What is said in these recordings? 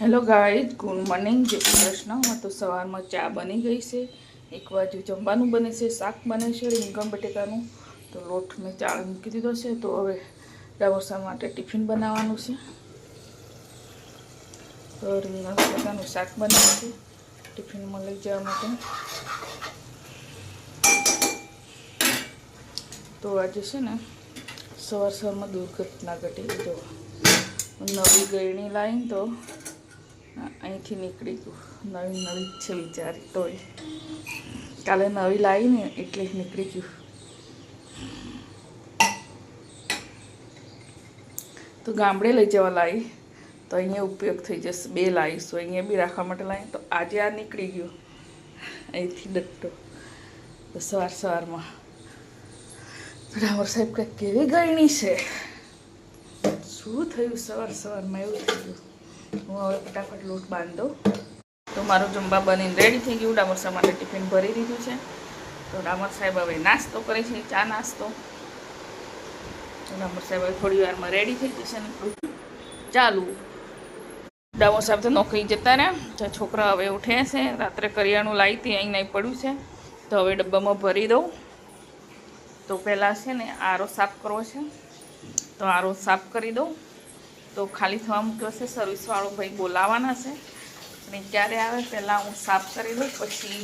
Hello guys, good morning, જય શ્રી કૃષ્ણ। તો સવારમાં ચા બની ગઈ છે, એક બાજુ જમવાનું બને છે, શાક બને છે રીંગણ બટેકાનું। તો લોટ મેં ચાળ મૂકી દીધો છે। તો હવે ડાબોસા માટે ટિફિન બનાવવાનું છે। તો રીંગણ બટેકાનું શાક બનાવ્યું છે ટિફિનમાં લઈ જવા માટે। તો આજે છે ને સવારમાં દુર્ઘટના ઘટી। જો નવી ગળણી લાવીને તો અહીંથી નીકળી ગયું। નવી જ છે વિચારી, તો કાલે નવી લાવીને એટલે નીકળી ગયું। તો ગામડે લઈ જવા લાવી તો અહીંયા ઉપયોગ થઈ જશે। બે લાવીશું, અહીંયા બી રાખવા માટે લાવી। તો આજે આ નીકળી ગયું અહીંથી ડટ્ટો। તો સવારમાં રામર સાહેબ કંઈક કેવી ગળણી છે, શું થયું સવારમાં એવું થઈ ગયું। હું હવે ફટાફટ લોટ બાંધી દઉં। તો મારું જમવા બનીને રેડી થઈ ગયું। ડામર સાહેબ માટે ટિફિન ભરી દીધું છે। તો ડામર સાહેબ હવે નાસ્તો કરે છે, ચા નાસ્તો। ડામર સાહેબ હવે થોડી વારમાં રેડી થઈ જશે ને ચાલુ। ડામર સાહેબ તો નોકરી જતા રહ્યા। તો છોકરા હવે ઉઠે છે। રાત્રે કરિયાણું લાવી હતી, અહીં નહીં પડ્યું છે, તો હવે ડબ્બામાં ભરી દઉં। તો પહેલાં છે ને આરો સાફ કરવો છે, તો આરો સાફ કરી દઉં। તો ખાલી થવા મૂક્યો છે, સર્વિસવાળો ભાઈ બોલાવવાના છે, અને ક્યારે આવે પહેલાં હું સાફ કરી દઉં, પછી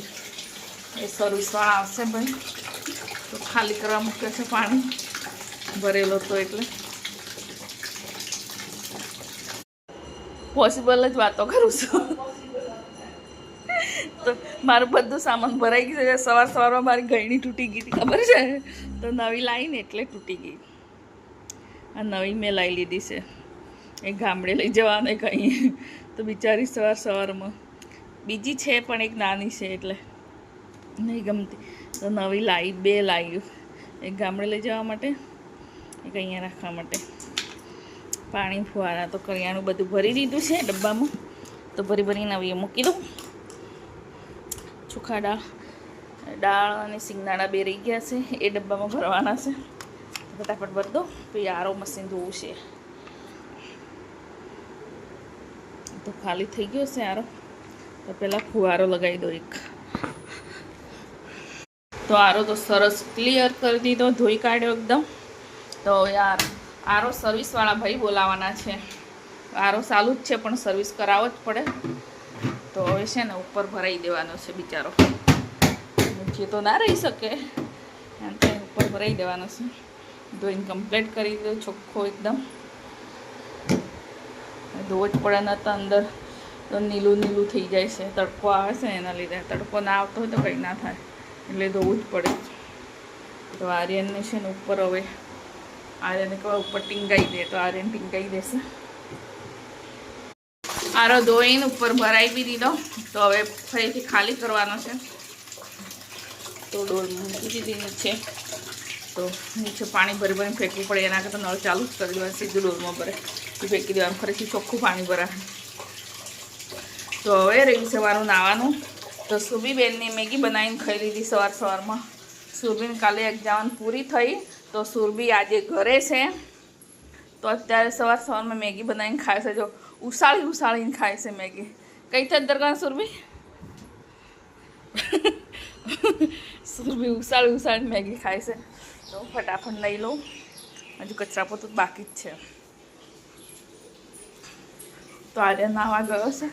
એ સર્વિસવાળા આવશે ભાઈ। તો ખાલી કરવા મૂક્યો છે, પાણી ભરેલો તો એટલે પોસિબલ જ વાતો કરું છું। તો મારું બધું સામાન ભરાઈ ગયું છે। સવારમાં મારી ગળણી તૂટી ગઈ હતી, ખબર છે? તો નવી લાવીને એટલે તૂટી ગઈ। આ નવી મેં લાવી લીધી છે, એ ગામડે લઈ જવાને કંઈ। તો બિચારી સવારમાં બીજી છે પણ એક નાની છે એટલે નહીં ગમતી। તો નવી લાવી, બે લાવ્યું, એક ગામડે લઈ જવા માટે, એક અહીંયા રાખવા માટે। પાણી ફુવારા તો કરિયાણું બધું ભરી દીધું છે ડબ્બામાં। તો ભરી નવી મૂકી દઉં। ચોખા દાળ અને સિંગદાણા બે રહી ગયા છે, એ ડબ્બામાં ભરવાના છે। ફટાફટ ભરી દો। તો આરો મશીન ધોવું છે, તો ખાલી થઈ ગયો છે આરો। તો પહેલાં ફુવારો લગાવી દો એક। તો આરો તો સરસ ક્લિયર કરી દીધો, ધોઈ કાઢ્યો એકદમ। તો યાર આરો સર્વિસવાળા ભાઈ બોલાવાના છે। આરો ચાલુ જ છે પણ સર્વિસ કરાવવો જ પડે। તો હવે છે ને ઉપર ભરાઈ દેવાનો છે બિચારો, નીચે તો ના રહી શકે, ઉપર ભરાઈ દેવાનો છે। ધોઈને કમ્પ્લીટ કરી દો, ચોખ્ખો એકદમ। ધોવો જ પડે, ન તો અંદર તો નીલું થઈ જાય છે, તડકો આવે છે એના લીધે। તડકો ના આવતો હોય તો કંઈ ના થાય, એટલે ધોવું જ પડે। તો આર્યનને છે ને ઉપર હવે આર્યનને કહેવાય ઉપર ટીંગાઈ દે, તો આર્યન ટીંગાઈ દેશે। આરો ધોઈને ઉપર ભરાઈ બી દીધો। તો હવે ફરીથી ખાલી કરવાનો છે। તો ડોલ મૂકી દીધી નીચે। તો નીચે પાણી ભરીને ફેંકવું પડે, એના કરતાં નળ ચાલુ જ કરી દેવાનું, સીધું ડોલમાં ભરે ફેંકી દેવાનું, ફરીથી ચોખ્ખું પાણી ભરાય। તો હવે રહી સવારનું નાવાનું। તો સુરભીબેનની મેગી બનાવીને ખાઈ લીધી સવારમાં। સુરભીને કાલે એક્ઝામ પૂરી થઈ, તો સુરભી આજે ઘરે છે, તો અત્યારે સવારમાં મેગી બનાવીને ખાય છે। જો ઉસાળીને ખાય છે મેગી। કઈ થાય દરગાહ સુરભી? સુરભી ઉસાળીને મેગી ખાય છે। તો ફટાફટ લઈ લઉં, હજુ કચરા પોતું બાકી જ છે। તો આજે નાવા ગયો છે।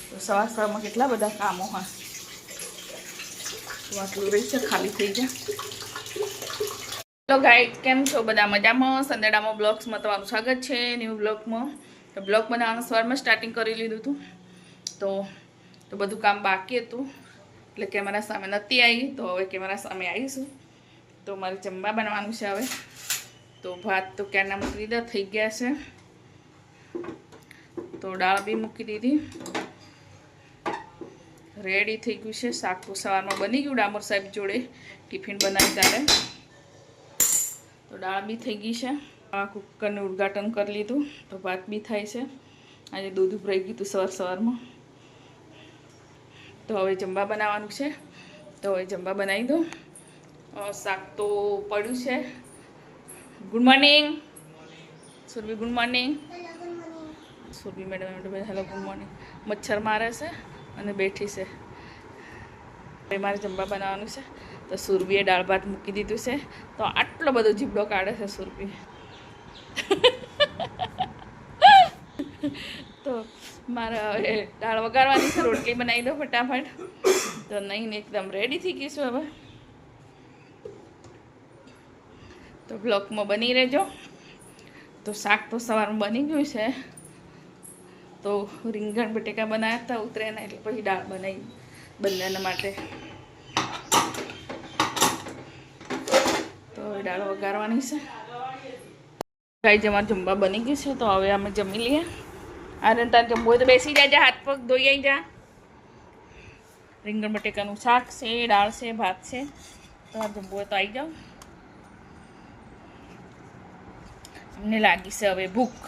તો સવારમાં કેટલા બધા કામો હોય। તો આટલું રહી છે, ખાલી થઈ જાય। હેલો ગાઈડ, કેમ છો બધા? મજામાં? સંદેડામાં બ્લોગ્સમાં તમારું સ્વાગત છે, ન્યૂ બ્લોગમાં। તો બ્લોગ બનાવવાનું સવારમાં સ્ટાર્ટિંગ કરી લીધું હતું। તો બધું કામ બાકી હતું, એટલે કેમેરા સામે નથી આવી। તો હવે કેમેરા સામે આવીશું। તો મારે જમવા બનાવવાનું છે હવે। તો ભાત તો ક્યારના મૂકી દીધા, થઈ ગયા છે। તો દાળ બી મૂકી દીધી, રેડી થઈ ગયું છે। શાક તો સવારમાં બની ગયું ડામર સાહેબ જોડે ટિફિન બનાવી ત્યારે। તો દાળ બી થઈ ગઈ છે। આ કુકરનું ઉદ્ઘાટન કરી લીધું, તો ભાત બી થાય છે। આજે દૂધ ઉભરાઈ ગયું હતું સવારમાં। તો હવે જમવા બનાવવાનું છે। તો હવે જમવા બનાવી દો। શાક તો પડ્યું છે। Good morning Surabhi, good morning. Surabhi madam hello good morning. મચ્છર મારે છે અને બેઠી છે. હવે મારે જમવા બનાવવાનું છે. તો સુરભીએ દાળ ભાત મૂકી દીધું છે. તો આટલો બધો જીબડો કાઢે છે સુરભી. તો મારે હવે દાળ વગાડવાની છે. રોટલી બનાવી દો ફટાફટ. તો નહીં એકદમ રેડી થઈ ગઈ છું હવે. તો બ્લોકમાં બની રહેજો. તો શાક તો સવારમાં બની ગયું છે. તો રીંગણ બટેકા બનાવ્યા હતા ઉતરેના, એટલે પછી દાળ બનાવી બંનેના માટે. તો હવે દાળ વઘારવાની છે. ગાઈ અમારે જમવા બની ગયું છે. તો હવે અમે જમી લઈએ. આને તાર જમવું હોય તો બેસી જાય, હાથ પગ ધોઈ આવી જા. રીંગણ બટેકાનું શાક છે, દાળ છે, ભાત છે. તો આ જમવું હોય તો આવી જાઓ. અમને લાગી છે હવે ભૂખ.